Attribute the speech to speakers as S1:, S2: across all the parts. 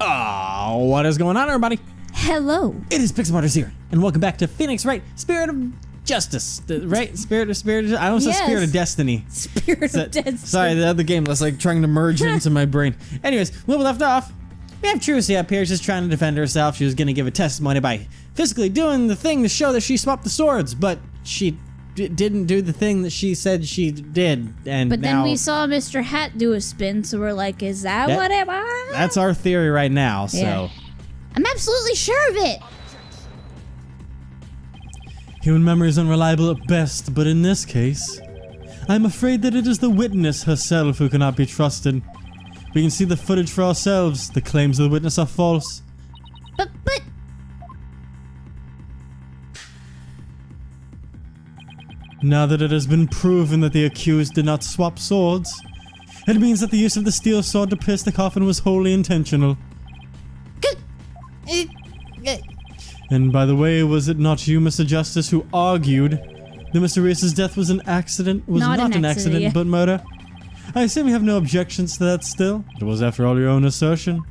S1: Oh, what is going on, everybody?
S2: Hello.
S1: It is Pixelmartyrs here, and welcome back to Phoenix Wright, Spirit of Justice. Right? Spirit of I almost said Spirit of Destiny.
S2: Spirit of Destiny.
S1: Sorry, the other game was like trying to merge into my brain. Anyways, when we left off, we have Trucy up here just trying to defend herself. She was going to give a testimony by physically doing the thing to show that she swapped the swords, but she didn't do the thing that she said she did, and
S2: but
S1: now,
S2: then we saw Mr. Hat do a spin, so we're like, is that what it was?
S1: That's our theory right now, so.
S2: Yeah. I'm absolutely sure of it.
S1: Human memory is unreliable at best, but in this case, I'm afraid that it is the witness herself who cannot be trusted. We can see the footage for ourselves. The claims of the witness are false.
S2: But...
S1: Now that it has been proven that the accused did not swap swords, it means that the use of the steel sword to pierce the coffin was wholly intentional. And by the way, was it not you, Mr. Justice, who argued that Mr. Reese's death was an accident? Was not an accident,
S2: yeah.
S1: but murder? I assume you have no objections to that still? It was, after all, your own assertion.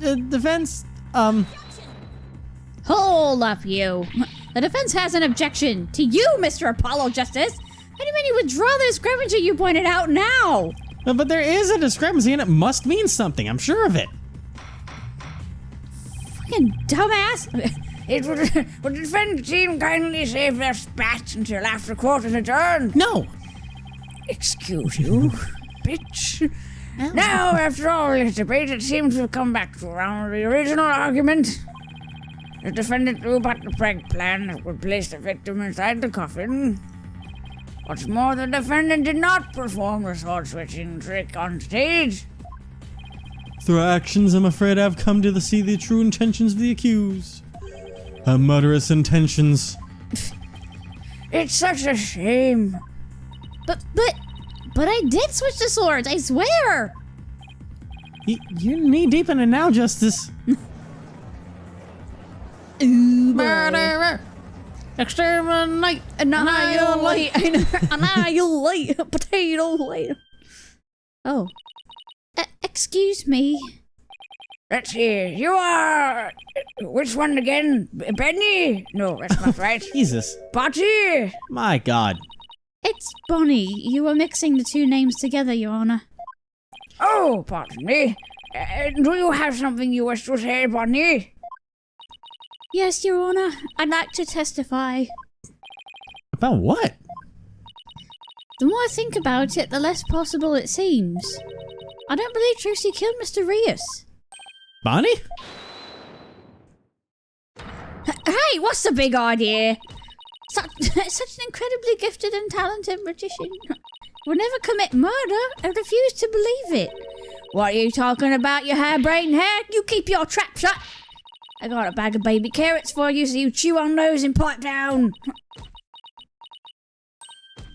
S1: Defense?
S2: Hold up, you. The defense has an objection to you, Mr. Apollo Justice. How do you mean you withdraw the discrepancy you pointed out now?
S1: But there is a discrepancy and it must mean something, I'm sure of it.
S2: Fucking dumbass.
S3: Would the defense team kindly save their spat until after court is adjourned?
S1: No.
S3: Excuse you, bitch. Now, after all this debate, it seems to have come back to around the original argument. The defendant knew about the prank plan that would place the victim inside the coffin. What's more, the defendant did not perform the sword-switching trick on stage.
S1: Through our actions, I'm afraid I've come to see the true intentions of the accused. Her murderous intentions.
S3: It's such a shame.
S2: But I did switch the swords, I swear.
S1: You're knee-deep in it now, Justice.
S2: Murderer. Exterminate. Annihilate. Annihilate. Potato later. Oh. Excuse me.
S3: Let's see. You are... Which one again? Benny? No, that's not right.
S1: Jesus.
S3: Potty?
S1: My God.
S2: It's Bonnie. You were mixing the two names together, Your Honor.
S3: Oh, pardon me. Do you have something you wish to say, Bonnie?
S2: Yes, Your Honor. I'd like to testify.
S1: About what?
S2: The more I think about it, the less possible it seems. I don't believe Trucy killed Mr. Rios.
S1: Bonnie?
S2: Hey, what's the big idea? Such an incredibly gifted and talented magician would never commit murder. I refuse to believe it. What are you talking about, you harebrained hair? You keep your trap shut. I got a bag of baby carrots for you so you chew on those and pipe down.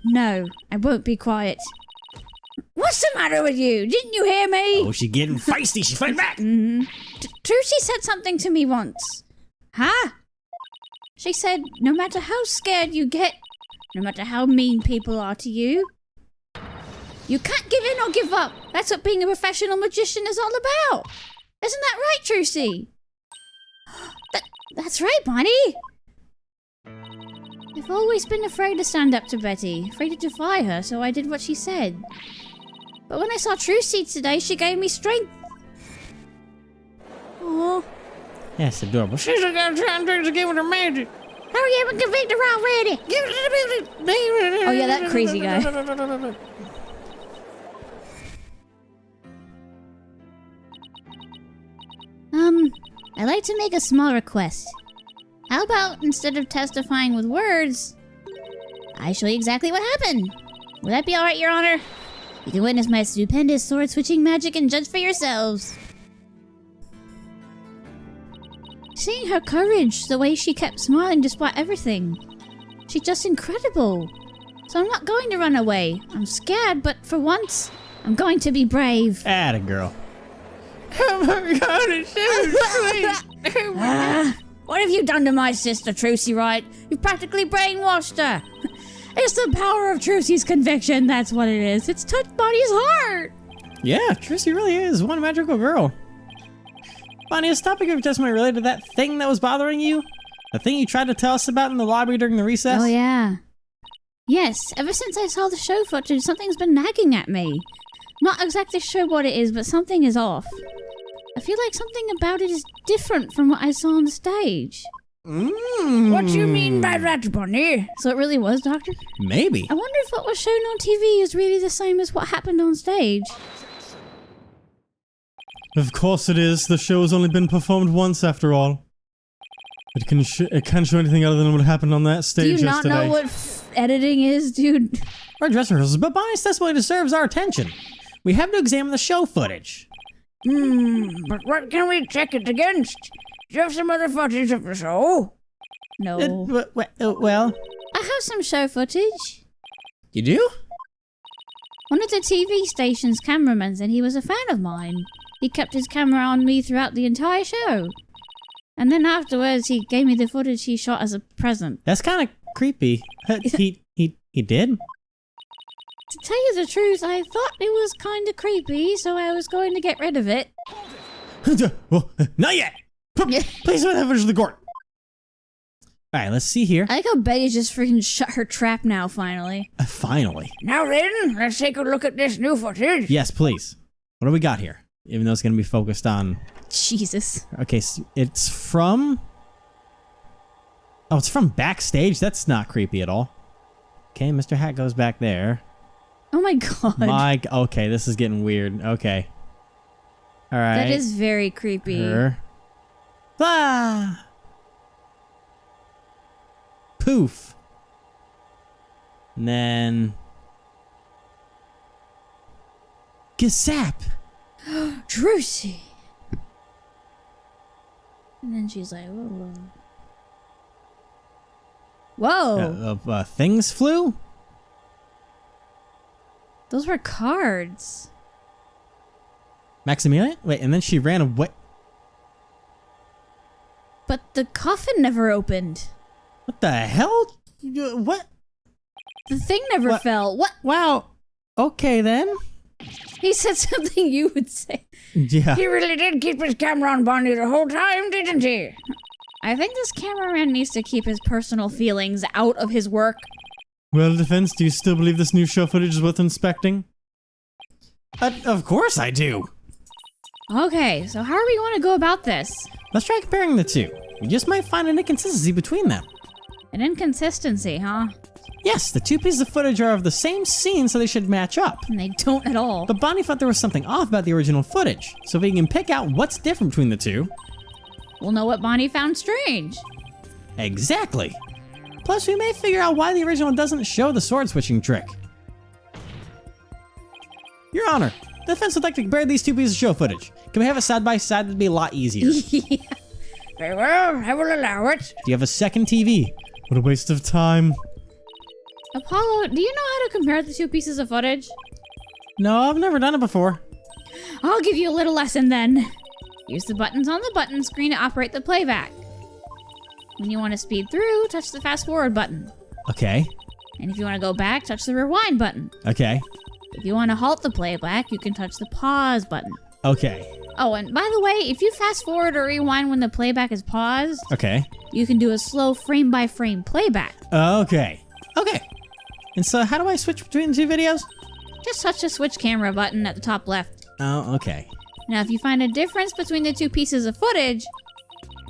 S2: No, I won't be quiet. What's the matter with you? Didn't you hear me?
S1: Oh, she's getting feisty. She's fighting back.
S2: Trucy said something to me once. Huh? She said, no matter how scared you get, no matter how mean people are to you, you can't give in or give up. That's what being a professional magician is all about. Isn't that right, Trucy? That's right, Bonnie. I've always been afraid to stand up to Betty, afraid to defy her, so I did what she said. But when I saw Trucy today, she gave me strength. Oh.
S1: Yes, adorable.
S3: She's got time to give it her magic.
S2: Hurry up and convict her already. Oh yeah, that crazy guy. I'd like to make a small request. How about, instead of testifying with words, I show you exactly what happened? Would that be alright, Your Honor? You can witness my stupendous sword-switching magic and judge for yourselves. Seeing her courage, the way she kept smiling despite everything, she's just incredible. So I'm not going to run away. I'm scared, but for once, I'm going to be brave.
S1: Atta girl.
S3: Oh my God, it's so sweet.
S2: What have you done to my sister, Trucy Wright? You've practically brainwashed her. It's the power of Trucy's conviction, that's what it is. It's touched Bonnie's heart.
S1: Yeah, Trucy really is one magical girl. Bonnie, is the topic of your testimony related to that thing that was bothering you? The thing you tried to tell us about in the lobby during the recess?
S2: Oh, yeah. Yes, ever since I saw the show footage, something's been nagging at me. Not exactly sure what it is, but something is off. I feel like something about it is different from what I saw on the stage.
S3: What do you mean by that, Bonnie?
S2: So it really was, Doctor?
S1: Maybe.
S2: I wonder if what was shown on TV is really the same as what happened on stage.
S1: Of course it is. The show has only been performed once after all. It can't show anything other than what happened on that stage
S2: Do you not
S1: yesterday.
S2: know what editing is, dude?
S1: Our dress rehearsals, but Bonnie's testimony deserves our attention. We have to examine the show footage.
S3: But what can we check it against? Do you have some other footage of the show?
S2: No.
S1: Well,
S2: I have some show footage.
S1: you do?
S2: One of the TV station's cameramen said he was a fan of mine. He kept his camera on me throughout the entire show. And then afterwards, he gave me the footage he shot as a present.
S1: That's kind of creepy. He did?
S2: To tell you the truth, I thought it was kind of creepy, so I was going to get rid of it.
S1: Not yet! Please don't have footage of the court. Alright, let's see here.
S2: I like how Betty just freaking shut her trap now, finally.
S1: Finally.
S3: Now then, let's take a look at this new footage.
S1: Yes, please. What do we got here? Even though it's going to be focused on...
S2: Jesus.
S1: Okay, so it's from... Oh, it's from backstage? That's not creepy at all. Okay, Mr. Hat goes back there.
S2: Oh my god.
S1: Okay, this is getting weird. Okay. Alright.
S2: That is very creepy.
S1: Her. Ah! Poof. And then... Gazap!
S2: Drusy. And then she's like, whoa. Whoa.
S1: Things flew?
S2: Those were cards.
S1: Maximilian? Wait, and then she ran away.
S2: But the coffin never opened.
S1: What the hell? What?
S2: The thing never
S1: What?
S2: fell. What?
S1: Wow. Okay then.
S2: He said something you would say.
S1: Yeah.
S3: He really did keep his camera on Bonnie the whole time, didn't he?
S2: I think this cameraman needs to keep his personal feelings out of his work.
S1: Well, defense, do you still believe this new show footage is worth inspecting? Of course I do.
S2: Okay, so how are we going to go about this?
S1: Let's try comparing the two. We just might find an inconsistency between them.
S2: An inconsistency, huh?
S1: Yes, the two pieces of footage are of the same scene, so they should match up.
S2: And they don't at all.
S1: But Bonnie thought there was something off about the original footage, so if we can pick out what's different between the two...
S2: We'll know what Bonnie found strange.
S1: Exactly. Plus, we may figure out why the original doesn't show the sword switching trick. Your Honor, the defense would like to compare these two pieces of show footage. Can we have it side by side? That'd be a lot easier.
S2: Yeah.
S3: Very well, I will allow it.
S1: Do you have a second TV? What a waste of time.
S2: Apollo, do you know how to compare the two pieces of footage?
S1: No, I've never done it before.
S2: I'll give you a little lesson then. Use the buttons on the button screen to operate the playback. When you want to speed through, touch the fast forward button.
S1: Okay.
S2: And if you want to go back, touch the rewind button.
S1: Okay.
S2: If you want to halt the playback, you can touch the pause button.
S1: Okay.
S2: Oh, and by the way, if you fast forward or rewind when the playback is paused,
S1: Okay.
S2: you can do a slow frame by frame playback.
S1: Okay. Okay. And so how do I switch between the two videos?
S2: Just touch the switch camera button at the top left.
S1: Oh, okay.
S2: Now, if you find a difference between the two pieces of footage,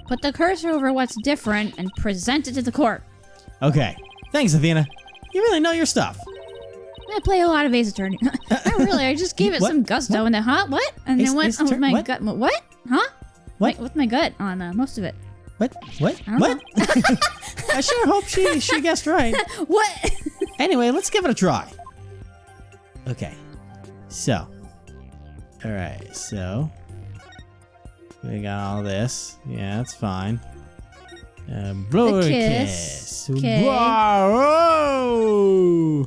S2: put the cursor over what's different and present it to the court.
S1: Okay. Thanks, Athena. You really know your stuff.
S2: I play a lot of Ace Attorney. Not really, I just gave it
S1: What?
S2: some gusto
S1: What?
S2: and then, huh? What? And
S1: Ace-
S2: then went
S1: Ace
S2: with
S1: Attorney-
S2: my
S1: what?
S2: gut. What? Huh?
S1: What?
S2: With my gut on most of it.
S1: What? What?
S2: don't
S1: What? I sure hope she guessed right.
S2: What?
S1: Anyway, let's give it a try. Okay. So. Alright, so. We got all this. Yeah, that's fine. Blow
S2: The
S1: a
S2: kiss.
S1: kiss.
S2: Okay.
S1: Whoa!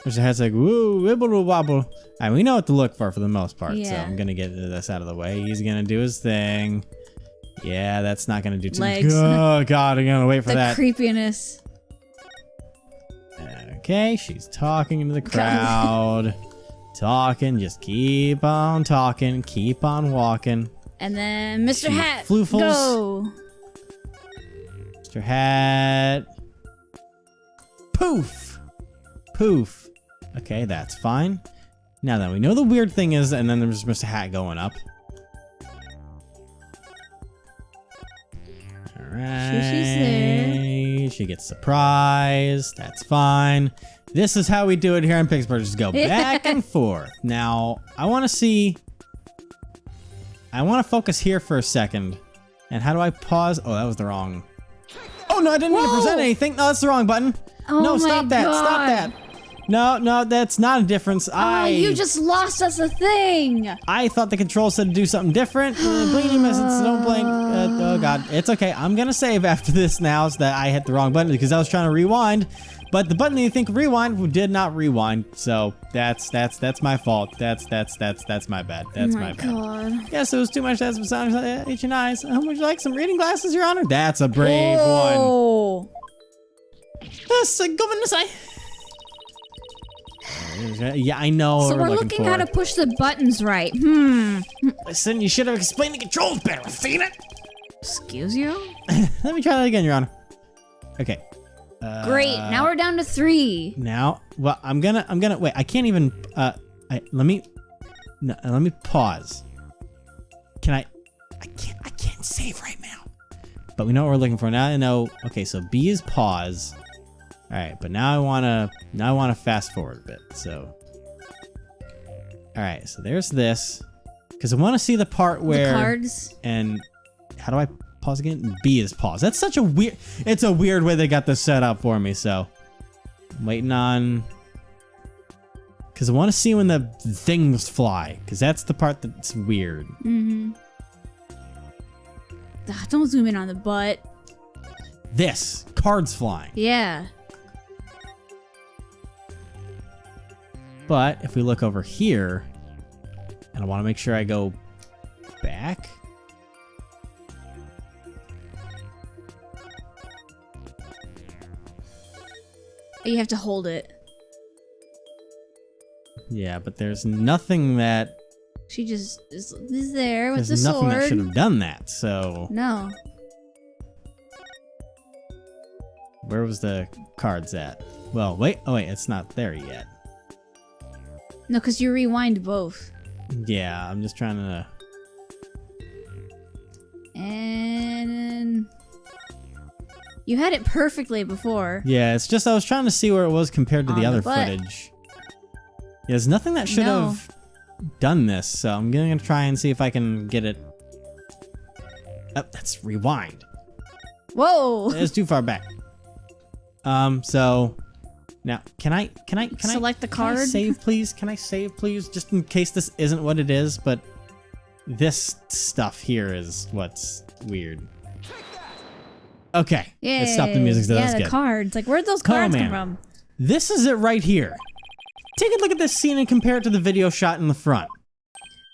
S1: Mr. Hat's like, woo, wibble wobble. Alright, we know what to look for the most part, so
S2: Yeah.
S1: I'm gonna get this out of the way. He's gonna do his thing. Yeah, that's not gonna do too much.
S2: Legs.
S1: Oh god, I'm gonna wait for
S2: The
S1: that.
S2: creepiness.
S1: Okay, she's talking into the crowd. Talking, just keep on talking, keep on walking.
S2: And then Mr. Hat,
S1: Floofles.
S2: go.
S1: Mr. Hat. Poof. Poof. Okay, that's fine. Now that we know the weird thing is, and then there's Mr. Hat going up. Alright.
S2: She's there.
S1: She gets surprised. That's fine. This is how we do it here in Pittsburgh. Just go back and forth. Now, I want to see... I want to focus here for a second. And how do I pause? Oh, that was the wrong... Oh, no, I didn't mean to present anything. No, that's the wrong button.
S2: Oh
S1: no,
S2: my
S1: stop that.
S2: God.
S1: Stop that. No, that's not a difference.
S2: Oh, you just lost us a thing.
S1: I thought the control said to do something different. Bleeding message, don't blink. Oh god, it's okay. I'm gonna save after this now so that I hit the wrong button because I was trying to rewind, but the button that you think rewind did not rewind. So that's my fault. That's my bad. That's my bad.
S2: God.
S1: Yes, it was too much as besides H and I's. How would you like some reading glasses, Your Honor? That's a brave one.
S2: Oh.
S1: Yes, go in this eye. Yeah, I know.
S2: So we're looking how to push the buttons right.
S1: Listen, you should have explained the controls better, Athena.
S2: Excuse you?
S1: Let me try that again, Your Honor. Okay.
S2: Great. Now we're down to 3.
S1: Now, well, I'm gonna wait. I can't even. Let me pause. I can't save right now. But we know what we're looking for now. I know. Okay, so B is pause. All right, but now I wanna fast forward a bit. So, all right, so there's this, because I want to see the part where
S2: the cards.
S1: And how do I pause again? B is pause. That's such a weird. It's a weird way they got this set up for me. So, I'm waiting on, because I want to see when the things fly, because that's the part that's weird.
S2: Don't zoom in on the butt.
S1: This cards flying.
S2: Yeah.
S1: But if we look over here, and I want to make sure I go back.
S2: You have to hold it.
S1: Yeah, but there's nothing that...
S2: She just is there with
S1: There's
S2: the
S1: nothing
S2: sword.
S1: that should have done that, so...
S2: No.
S1: Where was the cards at? Well, wait. Oh, wait, it's not there yet.
S2: No, because you rewind both.
S1: Yeah, I'm just trying to...
S2: And... You had it perfectly before.
S1: Yeah, it's just I was trying to see where it was compared to
S2: On
S1: the other
S2: the butt.
S1: footage. Yeah, there's nothing that should
S2: No.
S1: have done this, so I'm gonna try and see if I can get it... Oh, that's rewind.
S2: Whoa!
S1: It's too far back. So... Now, can I
S2: Select the
S1: Can I
S2: card?
S1: save, please? Can I save, please? Just in case this isn't what it is, but this stuff here is what's weird. Okay.
S2: Yeah.
S1: It stopped the music, so
S2: yeah,
S1: that's
S2: the
S1: good.
S2: cards. Like, where'd those
S1: Come
S2: cards
S1: on,
S2: come
S1: man.
S2: from?
S1: This is it right here. Take a look at this scene and compare it to the video shot in the front.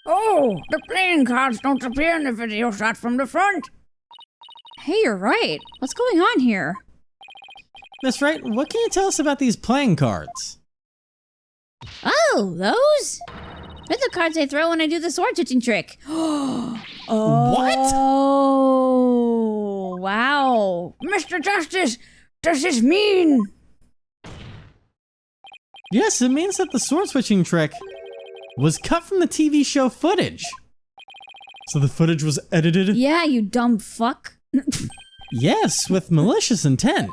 S3: Oh, the playing cards don't appear in the video shot from the front.
S2: Hey, you're right. What's going on here?
S1: Miss Wright, what can you tell us about these playing cards?
S2: Oh, those? They're the cards I throw when I do the sword switching trick. Oh. Oh, wow.
S3: Mr. Justice, does this mean...
S1: Yes, it means that the sword switching trick was cut from the TV show footage. So the footage was edited?
S2: Yeah, you dumb fuck.
S1: Yes, with malicious intent.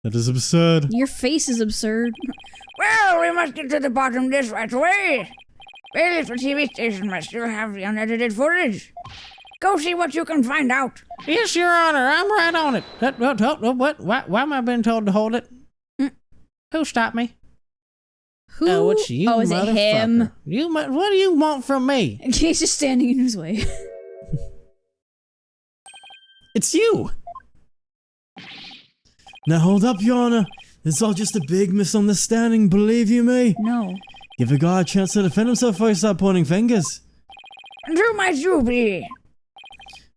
S1: That is absurd.
S2: Your face is absurd.
S3: Well, we must get to the bottom of this right away. Well, if the TV station might still have the unedited footage. Go see what you can find out.
S1: Yes, Your Honor, I'm right on it. What? Why am I being told to hold it? Who stopped me?
S2: Who?
S1: Oh, it's you,
S2: Oh, is it him?
S1: motherfucker. What do you want from me?
S2: He's just standing in his way.
S1: It's you. Now hold up, Your Honor. It's all just a big misunderstanding, believe you me.
S2: No.
S1: Give a guy a chance to defend himself before you start pointing fingers.
S3: And who might you be?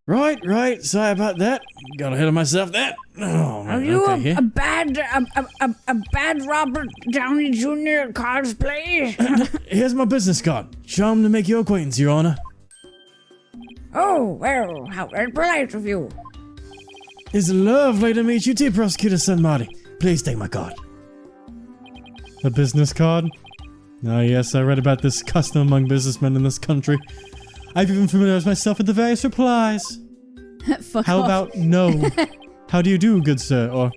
S1: Right. Sorry about that. Got ahead of myself there. Oh,
S3: Are you a bad Robert Downey Jr. cosplay?
S1: Here's my business card. Charmed to make your acquaintance, Your Honor.
S3: Oh, well, how very polite of you.
S1: It's lovely to meet you too, Prosecutor Sunmarty. Please take my card. A business card? Ah, yes, I read about this custom among businessmen in this country. I've even familiarized myself with the various replies.
S2: Fuck
S1: How
S2: off.
S1: about no? How do you do, good sir? Or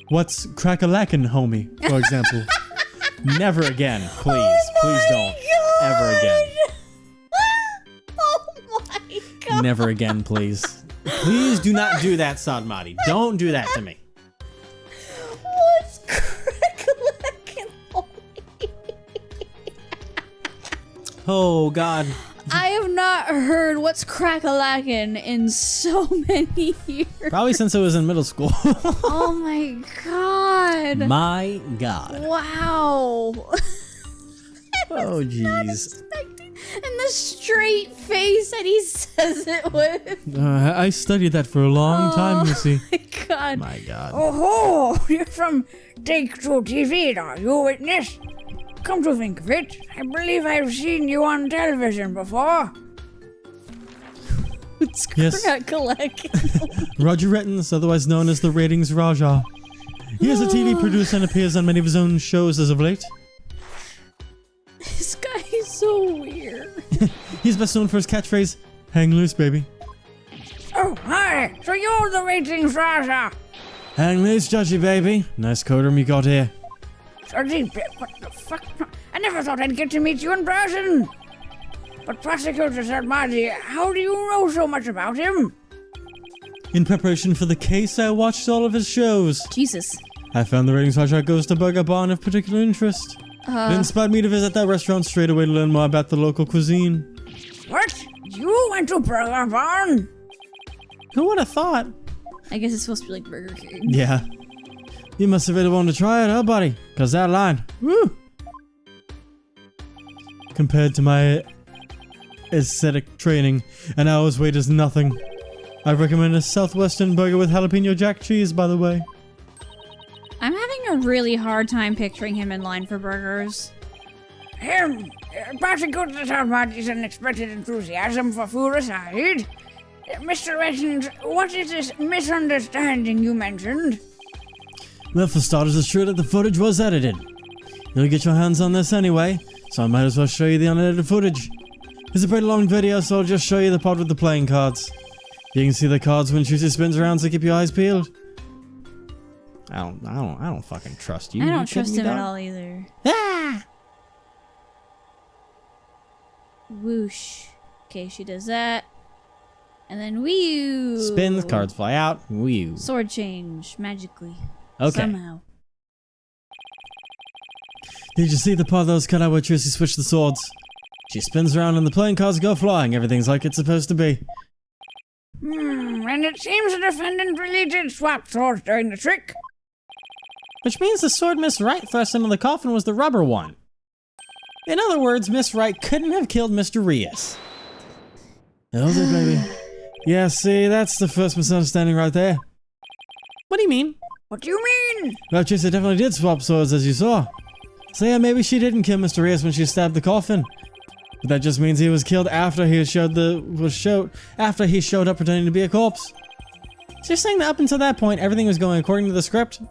S1: what's crack-a-lackin', homie, for example. Never again, please. Please don't. Ever again.
S2: Oh my god.
S1: Never again, please. Please do not do that, Sadmati. Don't do that to me.
S2: What's crack-a-lackin', homie?
S1: Oh, God.
S2: I have not heard what's crack-a-lackin' in so many years.
S1: Probably since I was in middle school.
S2: Oh my god.
S1: My God.
S2: Wow.
S1: Oh, jeez.
S2: And the straight face that he says it with.
S1: I studied that for a long time, you see.
S2: My god.
S1: My God.
S3: Oh, you're from Take Two TV, are you, witness? Come to think of it, I believe I've seen you on television before.
S2: It's
S1: Yes.
S2: crack-a-lackin'.
S1: Roger Rettins, otherwise known as the Ratings Raja. He is a TV producer and appears on many of his own shows as of late.
S2: This guy is so weird.
S1: He's best known for his catchphrase, "Hang loose, baby."
S3: Oh, hi, so you're the ratings Raja.
S1: Hang loose, Judgy, baby. Nice coatum you got here.
S3: What the fuck? I never thought I'd get to meet you in person. But Prosecutor Sarmadi, how do you know so much about him?
S1: In preparation for the case, I watched all of his shows.
S2: Jesus.
S1: I found the Ratings Raja goes to Burger Barn of particular interest. It inspired me to visit that restaurant straight away to learn more about the local cuisine.
S3: What? You went to Burger Barn?
S1: Who would have thought?
S2: I guess it's supposed to be like Burger King.
S1: Yeah. You must have really wanted to try it, huh, buddy? Cause that line, woo! Compared to my aesthetic training, an hour's wait is nothing. I recommend a southwestern burger with jalapeno jack cheese, by the way.
S2: I'm having a really hard time picturing him in line for burgers.
S3: Prosecutor Sarmadi's unexpected enthusiasm for food aside, Mr. Rettins, what is this misunderstanding you mentioned?
S1: Well, for starters, it's true that the footage was edited. You'll get your hands on this anyway, so I might as well show you the unedited footage. It's a pretty long video, so I'll just show you the part with the playing cards. You can see the cards when Shooty spins around, so keep your eyes peeled. I don't fucking trust you.
S2: I
S1: You
S2: don't
S1: kidding
S2: trust
S1: me,
S2: him at
S1: dog?
S2: all either.
S1: Ah!
S2: Whoosh. Okay, she does that. And then whew.
S1: Spins, cards fly out. Whew.
S2: Sword change magically.
S1: Okay.
S2: Somehow.
S1: Did you see the part that was cut out where Tracy switched the swords? She spins around and the playing cards go flying. Everything's like it's supposed to be.
S3: And it seems the defendant really did swap swords during the trick.
S1: Which means the sword Miss Wright thrust into the coffin was the rubber one. In other words, Miss Wright couldn't have killed Mr. Rios. Oh, there, baby. Yeah, see, that's the first misunderstanding right there. What do you mean?
S3: What do you mean?
S1: Well, Tracy definitely did swap swords, as you saw. So yeah, maybe she didn't kill Mr. Rios when she stabbed the coffin. But that just means he was killed after he showed up pretending to be a corpse. So you're saying that up until that point, everything was going according to the script?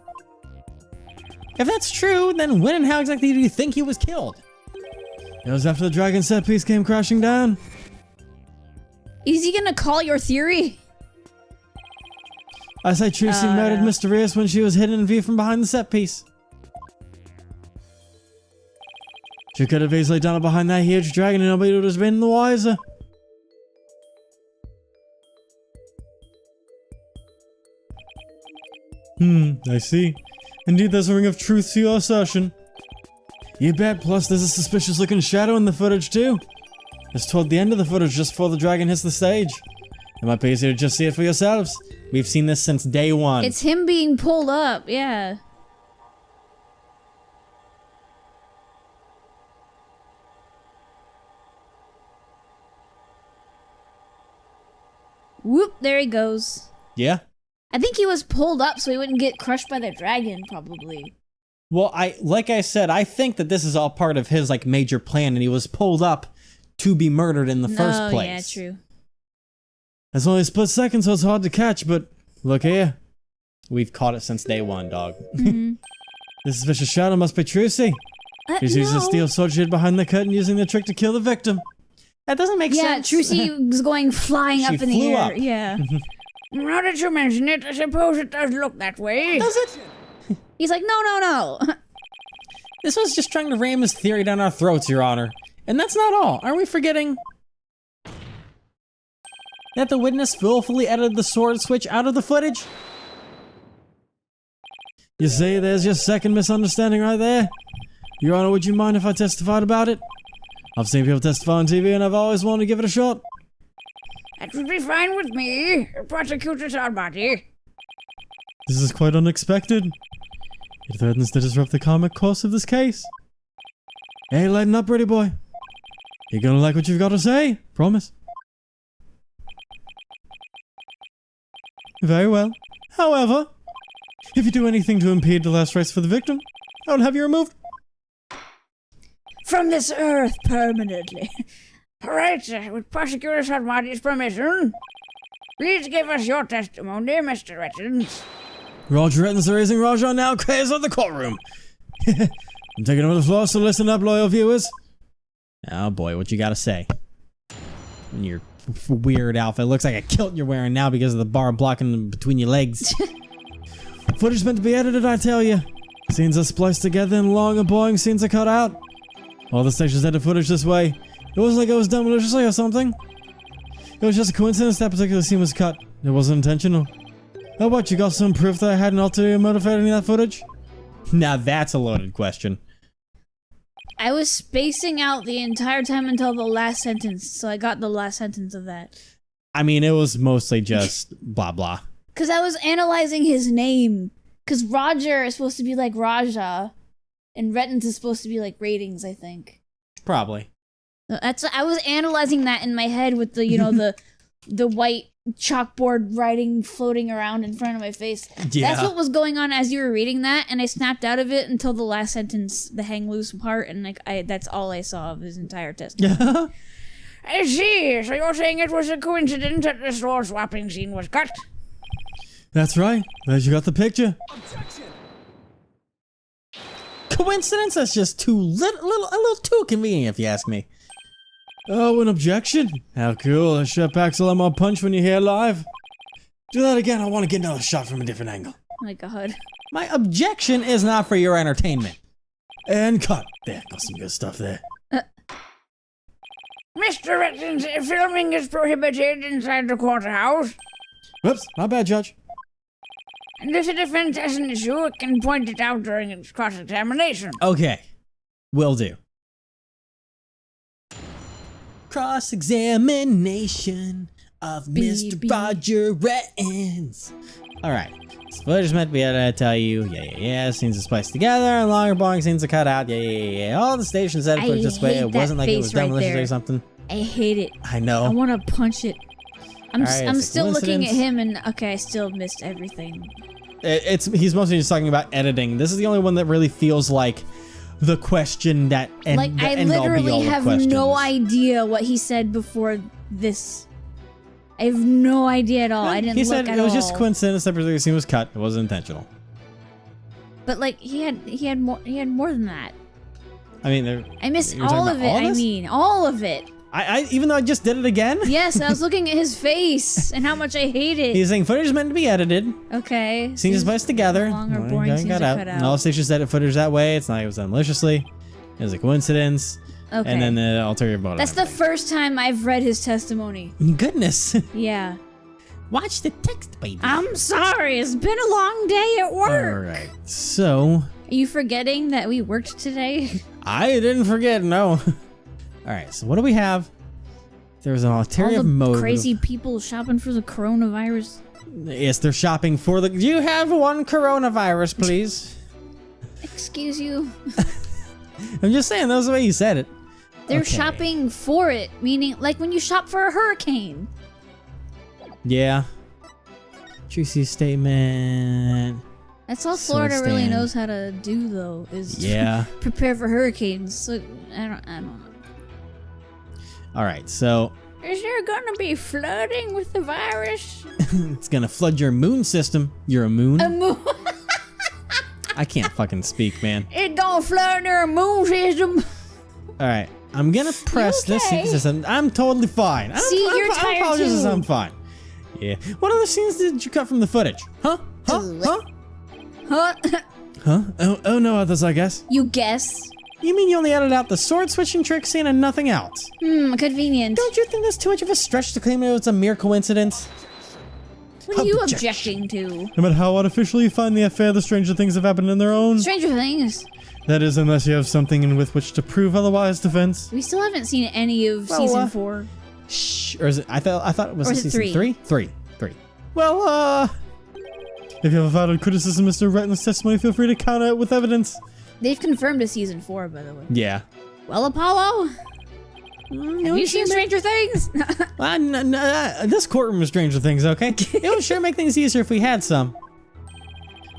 S1: If that's true, then when and how exactly do you think he was killed? It was after the dragon set piece came crashing down.
S2: Is he gonna call your theory?
S1: I say Tracy murdered Mr. Rios when she was hidden in view from behind the set piece. She could have easily done it behind that huge dragon and nobody would have been the wiser. I see. Indeed, there's a ring of truth to your assertion. You bet, plus there's a suspicious looking shadow in the footage too. It's toward the end of the footage, just before the dragon hits the stage. It might be easier to just see it for yourselves. We've seen this since day one.
S2: It's him being pulled up, yeah. Whoop, there he goes.
S1: Yeah?
S2: I think he was pulled up so he wouldn't get crushed by the dragon, probably.
S1: Well, like I said, I think that this is all part of his like major plan, and he was pulled up to be murdered in the first place.
S2: Oh, yeah, true.
S1: It's only a split second, so it's hard to catch, but look here. We've caught it since day one, dog. This suspicious shadow must be Trucy. She's using the steel sword she hid behind the curtain, using the trick to kill the victim. That doesn't make sense.
S2: Yeah, Trucy was going flying up in the
S1: flew
S2: air.
S1: up.
S2: Yeah.
S3: Now that you mention it, I suppose it does look that way.
S1: Does it?
S2: He's like, no.
S1: This was just trying to ram his theory down our throats, Your Honor. And that's not all. Aren't we forgetting that the witness willfully edited the sword switch out of the footage? You see, there's your second misunderstanding right there. Your Honor, would you mind if I testified about it? I've seen people testify on TV and I've always wanted to give it a shot.
S3: That would be fine with me, Prosecutor Sarbati.
S1: This is quite unexpected. It threatens to disrupt the comic course of this case. Hey, lighten up, pretty boy. You're gonna like what you've got to say. Promise. Very well. However, if you do anything to impede the last rites for the victim, I'll have you removed.
S3: From this earth permanently. Alright, with Prosecutor Sarbati's permission, please give us your testimony, Mr. Rettins.
S1: Roger Rettins raising Roger now craze of the courtroom. I'm taking over the floor, so listen up, loyal viewers. Oh boy, what you gotta say? In your weird outfit. Looks like a kilt you're wearing now because of the bar blocking between your legs. Footage meant to be edited, I tell you. Scenes are spliced together and long and boring scenes are cut out. All the stations edit footage this way. It wasn't like it was done maliciously or something. It was just a coincidence that particular scene was cut. It wasn't intentional. Oh, what, you got some proof that I had an ulterior motive for editing that footage? Now that's a loaded question.
S2: I was spacing out the entire time until the last sentence, so I got the last sentence of that.
S1: I mean, it was mostly just blah blah.
S2: Because I was analyzing his name. Because Roger is supposed to be like Raja, and Rettins is supposed to be like ratings, I think.
S1: Probably.
S2: I was analyzing that in my head with the, you know, the white chalkboard writing floating around in front of my face.
S1: Yeah.
S2: That's what was going on as you were reading that, and I snapped out of it until the last sentence, the hang loose part, and like that's all I saw of his entire testimony.
S3: I see. So you're saying it was a coincidence that the sword swapping scene was cut?
S1: That's right. Glad you got the picture. Objection. Coincidence? That's just a little too convenient, if you ask me. Oh, an objection? How cool. That sure packs a lot more punch when you're here live. Do that again. I want to get another shot from a different angle.
S2: Oh my god.
S1: My objection is not for your entertainment. And cut. There, got some good stuff there.
S3: Mr. Rettins, filming is prohibited inside the courthouse.
S1: Whoops, my bad, Judge.
S3: And if the defense has an issue, it can point it out during its cross-examination.
S1: Okay. Will do. Cross-examination of Mr. Roger Rettins. Alright. So footage meant to be able to tell you, yeah. Scenes are spliced together, and longer boring scenes are cut out, yeah. All the stations edited footage this way. It wasn't like it was done maliciously or something.
S2: I hate it.
S1: I know.
S2: I want to punch it. I'm still looking at him, and okay, I still missed everything.
S1: He's mostly just talking about editing. This is the only one that really feels like the question that
S2: I literally have no idea what he said before this. I have no idea at all. I didn't look at all. He said
S1: it was just coincidence that particular scene was cut. It wasn't intentional.
S2: But like he had more than that.
S1: I mean,
S2: I missed all of it. I mean, all of it.
S1: I even though I just did it again.
S2: Yes, I was looking at his face and how much I hate it.
S1: He's saying footage is meant to be edited.
S2: Okay.
S1: Scenes are spliced together.
S2: Longer, boring scenes are cut out.
S1: All stations edit footage that way. It's not like it was done maliciously. It was a coincidence.
S2: Okay.
S1: And then the ulterior motive.
S2: That's the first time I've read his testimony.
S1: Goodness.
S2: Yeah.
S1: Watch the text, baby.
S2: I'm sorry. It's been a long day at work.
S1: All right. So.
S2: Are you forgetting that we worked today?
S1: I didn't forget. No. All right. So what do we have? There's an ulterior motive.
S2: Crazy people shopping for the coronavirus.
S1: Yes, they're shopping for the. Do you have one coronavirus, please?
S2: Excuse you.
S1: I'm just saying, that was the way you said it.
S2: They're shopping for it, meaning like when you shop for a hurricane.
S1: Yeah. Juicy statement.
S2: That's all Florida really knows how to do, though, is prepare for hurricanes. So I don't know.
S1: All right, so
S3: Is there gonna be flooding with the virus?
S1: It's gonna flood your moon system. You're a moon?
S2: A moon.
S1: I can't fucking speak, man.
S3: It don't flood near a moon system.
S1: Alright, I'm gonna press this.
S2: okay?
S1: I'm totally fine.
S2: You're
S1: I
S2: tired
S1: apologize,
S2: too.
S1: I'm fine. Yeah. What other scenes did you cut from the footage? Huh? Huh?
S3: Huh?
S1: Huh? Oh, no others, I guess.
S2: You guess?
S1: You mean you only edited out the sword switching trick scene and nothing else?
S2: Convenient.
S1: Don't you think that's too much of a stretch to claim it was a mere coincidence?
S2: What are you
S1: Objection.
S2: objecting to?
S1: No matter how artificial you find the affair, the stranger things have happened in their own.
S2: Stranger Things.
S1: That is, unless you have something with which to prove otherwise, defense.
S2: We still haven't seen any of season 4.
S1: Shh. Or is it? I thought it was
S2: Or is it
S1: season
S2: 3?
S1: 3. Well, if you have a valid criticism, Mr. Wright's testimony, feel free to counter it with evidence.
S2: They've confirmed a season 4, by the way.
S1: Yeah.
S2: Well, Apollo, have you seen Stranger Things?
S1: This courtroom is Stranger Things, okay? It would sure make things easier if we had some.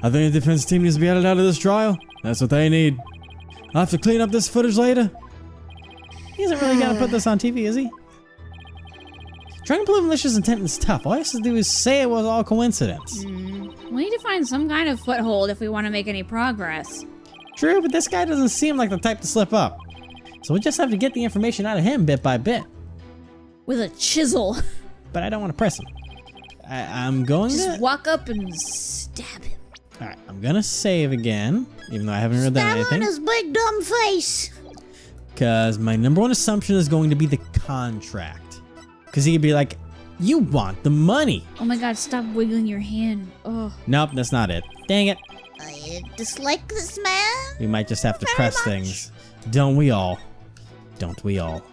S1: I think the defense team needs to be added out of this trial. That's what they need. I'll have to clean up this footage later. He isn't really gonna put this on TV, is he? Trying to prove malicious intent is tough. All he has to do is say it was all coincidence.
S2: We need to find some kind of foothold if we want to make any progress.
S1: True, but this guy doesn't seem like the type to slip up. So we'll just have to get the information out of him bit by bit.
S2: With a chisel.
S1: But I don't want to press him. I'm going
S2: Just
S1: to...
S2: walk up and stab him.
S1: Alright, I'm gonna save again, even though I haven't read that anything.
S2: his big dumb face.
S1: Because my number one assumption is going to be the contract. Because he could be like, you want the money.
S2: Oh my god, stop wiggling your hand. Oh.
S1: Nope, that's not it. Dang it.
S2: I dislike this man.
S1: We might just have to press things. Don't we all? Don't we all?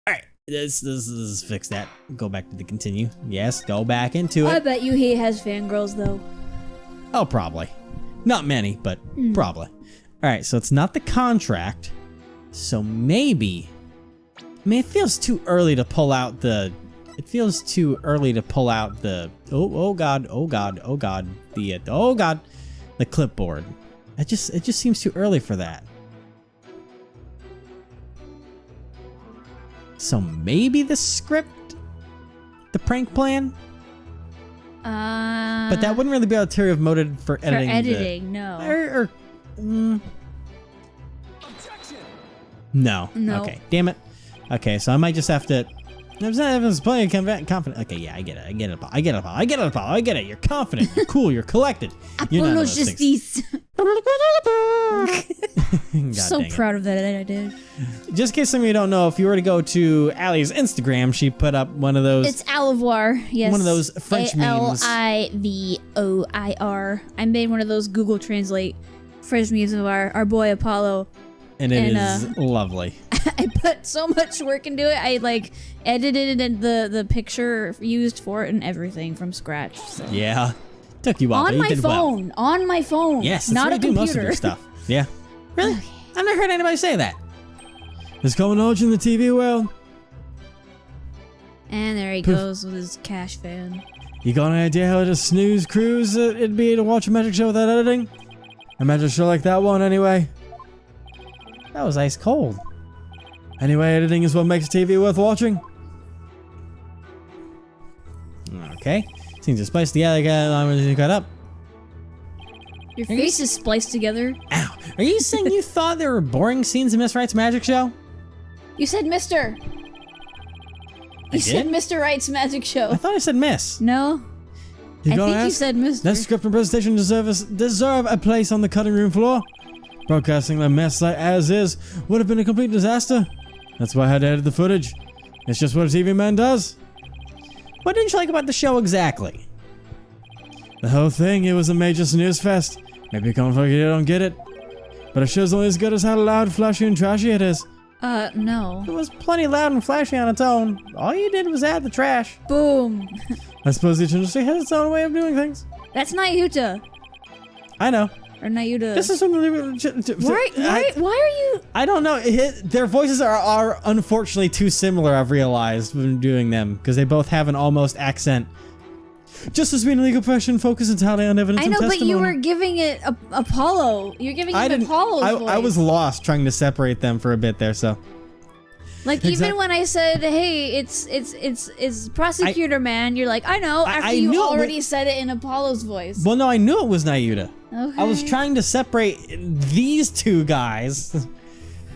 S1: Alright, this fix that. Go back to the continue. Yes, go back into
S2: I
S1: it.
S2: bet you he has fangirls though.
S1: Oh, probably. Not many, but probably. Alright, so it's not the contract. So maybe... I mean, it feels too early to pull out the... It feels too early to pull out the... Oh god. The clipboard. It just seems too early for that. So maybe the script? The prank plan? But that wouldn't really be ulterior motive for editing.
S2: For editing, no.
S1: No.
S2: No.
S1: Okay, damn it. Okay, so I might just have to... Everyone's playing confident. Okay, yeah, I get it, Apollo. You're confident, you're cool, you're collected. You're none of
S2: Apollo
S1: those things.
S2: Justice.
S1: God
S2: So
S1: dang it.
S2: proud of that I did.
S1: Just in case some of you don't know, if you were to go to Allie's Instagram, she put up one of those...
S2: It's Alivoir, yes.
S1: One of those French memes.
S2: Alivoir. I made one of those Google Translate French memes of our boy Apollo.
S1: and it is lovely.
S2: I put so much work into it. I like edited the picture used for it and everything from scratch. So.
S1: Yeah. Took you a while, but
S2: On
S1: you
S2: my
S1: did
S2: phone.
S1: well.
S2: On my phone.
S1: Yes,
S2: not
S1: that's
S2: a
S1: where you do most of
S2: computer.
S1: your stuff. Yeah. Really? I've never heard anybody say that. There's common knowledge in the TV world.
S2: And there he goes with his cash fan.
S1: You got an idea how to snooze cruise it'd be to watch a magic show without editing? A magic show like that one, anyway. That was ice cold. Anyway, editing is what makes TV worth watching. Okay. Seems to spice the alley guy cut up.
S2: Your face is spliced together.
S1: Ow. Are you saying you thought there were boring scenes in Miss Wright's magic show?
S2: You said Mr. You said Mr. Wright's magic show.
S1: I thought I said Miss.
S2: No. I think you said Mr.
S1: That script and presentation deserve a place on the cutting room floor. Broadcasting the mess as is would have been a complete disaster. That's why I had to edit the footage. It's just what a TV man does. What didn't you like about the show exactly? The whole thing, it was a major snooze fest. Maybe you don't get it. But a show's only as good as how loud, flashy, and trashy it is.
S2: No.
S1: It was plenty loud and flashy on its own. All you did was add the trash.
S2: Boom.
S1: I suppose each industry has its own way of doing things.
S2: That's Nayuta.
S1: I know.
S2: Or Nayuta.
S1: This is something...
S2: Why are you...
S1: I don't know. Their voices are unfortunately too similar, I've realized, when doing them. Because they both have an almost accent. Just as being a legal profession, focus entirely on evidence
S2: I know,
S1: and
S2: but
S1: testimony.
S2: you were giving it Apollo. You're giving it Apollo's voice.
S1: I was lost trying to separate them for a bit there, so...
S2: Like, even when I said, hey, it's prosecutor man, you're like, I know, after you
S1: knew
S2: already said it in Apollo's voice.
S1: Well, no, I knew it was Nayuta.
S2: Okay.
S1: I was trying to separate these two guys.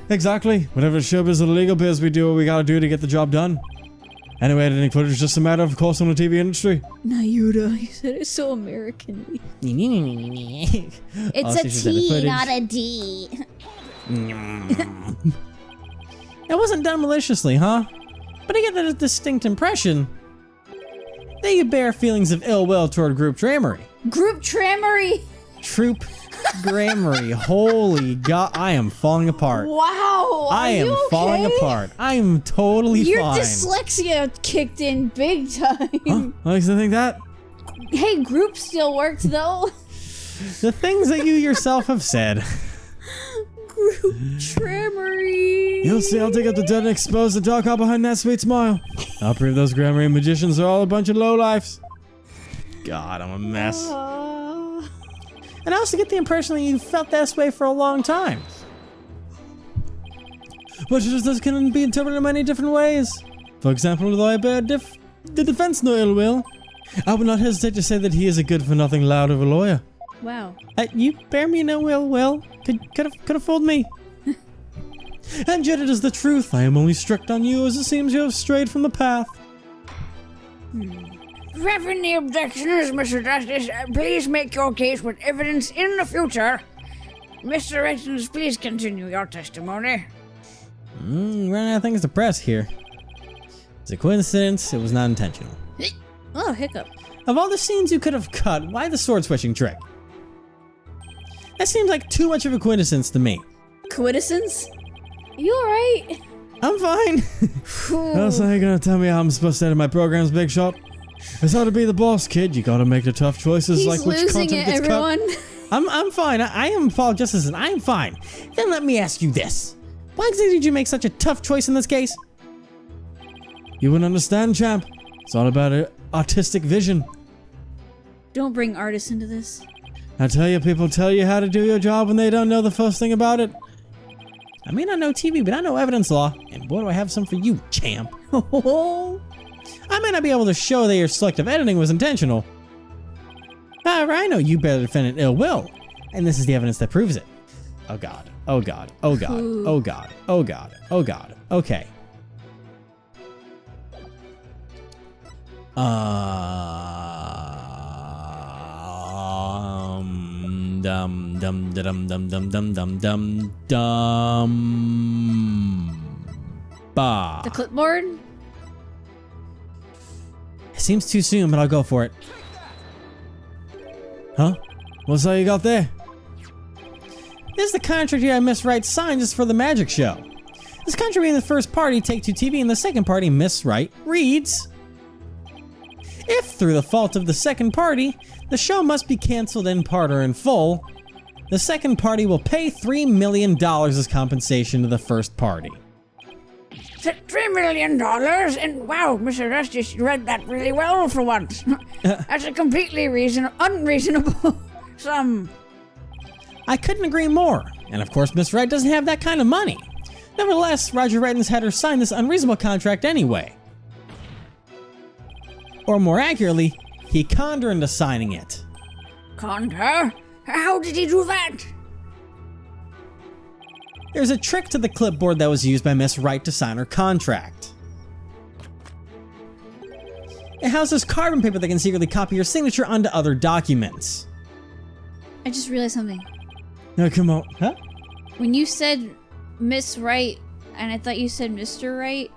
S1: Exactly. Whatever showbiz or legal biz, we do what we gotta do to get the job done. Anyway, editing footage is just a matter of course on the TV industry.
S2: Nayuta, you said it so American-y. It's
S1: Oh,
S2: a T, not a D.
S1: It wasn't done maliciously, huh? But I get the distinct impression that you bear feelings of ill will toward Group Dramery.
S2: Group Tramery.
S1: Troop Grammary. Holy God, I am falling apart.
S2: Wow.
S1: I am falling apart. I am totally
S2: Your
S1: fine.
S2: dyslexia kicked in big time.
S1: Huh? I used to think that.
S2: Hey, group still works though.
S1: The things that you yourself have said.
S2: Group Tramery.
S1: You'll see, I'll dig up the dead and expose the dark out behind that sweet smile. I'll prove those Grammary magicians are all a bunch of lowlifes. God, I'm a mess. And I also get the impression that you felt this way for a long time. But this can be interpreted in many different ways. For example, though I bear the defense no ill will, I would not hesitate to say that he is a good-for-nothing loud of a lawyer.
S2: Wow.
S1: You bear me no ill will. Could have fooled me. And yet it is the truth. I am only strict on you as it seems you have strayed from the path.
S3: If you have any objections, Mr. Justice, please make your case with evidence in the future. Mr. Rettons, please continue your testimony.
S1: Running out of things to press here. It's a coincidence. It was not intentional.
S2: Oh, hiccup.
S1: Of all the scenes you could have cut, why the sword switching trick? That seems like too much of a coincidence to me.
S2: Coincidence? You alright?
S1: I'm fine. Also, you're gonna tell me how I'm supposed to edit my programs, Big Shot? It's how to be the boss, kid. You gotta make the tough choices,
S2: He's
S1: like which
S2: losing
S1: content
S2: it,
S1: gets
S2: everyone.
S1: cut. I'm fine. I am Paul Justice, and I'm fine. Then let me ask you this: why exactly did you make such a tough choice in this case? You wouldn't understand, champ. It's all about artistic vision.
S2: Don't bring artists into this.
S1: I tell you, people tell you how to do your job when they don't know the first thing about it. I may not know TV, but I know evidence law, and boy, do I have some for you, champ. I may not be able to show that your selective editing was intentional. However, I know you bear the defendant ill will, and this is the evidence that proves it. Oh God, oh God, oh God, oh God, oh God, oh God, okay. Bah.
S2: The clipboard?
S1: It seems too soon, but I'll go for it. Huh? What's all you got there? This is the contract here Miss Wright signed just for the magic show. This contract being the first party, Take-Two TV, and the second party, Miss Wright, reads: if through the fault of the second party, the show must be canceled in part or in full, the second party will pay $3 million as compensation to the first party.
S3: $3 million? And wow, Mr. Justice, you read that really well for once. That's a completely unreasonable sum.
S1: I couldn't agree more, and of course Miss Wright doesn't have that kind of money. Nevertheless, Roger Rettons had her sign this unreasonable contract anyway. Or more accurately, he conned her into signing it.
S3: Conned her? How did he do that?
S1: There's a trick to the clipboard that was used by Miss Wright to sign her contract. It houses carbon paper that can secretly copy your signature onto other documents.
S2: I just realized something.
S1: No, come on. Huh?
S2: When you said Miss Wright, and I thought you said Mr. Wright,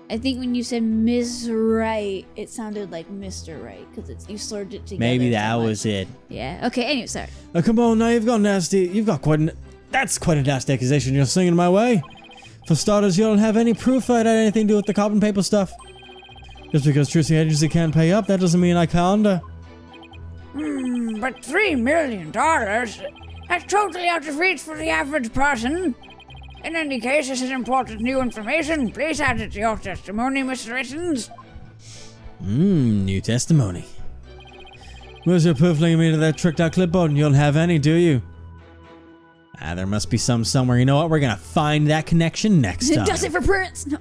S2: I think when you said Ms. Wright, it sounded like Mr. Wright, because you slurred it together.
S1: Maybe that
S2: so much.
S1: was it.
S2: Yeah, okay, anyway, sorry.
S1: Oh, come on, now you've got nasty. You've got that's quite a nasty accusation you're singing my way. For starters, you don't have any proof that it had anything to do with the carbon paper stuff. Just because Trucy Agency can't pay up, that doesn't mean I can't.
S3: But $3 million? That's totally out of reach for the average person. In any case, this is important new information. Please add it to your testimony, Mr. Rettons.
S1: New testimony. Where's your proof linking me to that tricked out clipboard? You don't have any, do you? There must be some somewhere. You know what? We're gonna find that connection next time.
S2: It does it for Prince. No.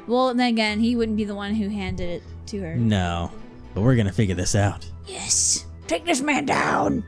S2: Well, then again, he wouldn't be the one who handed it to her.
S1: No, but we're gonna figure this out.
S2: Yes.
S3: Take this man down.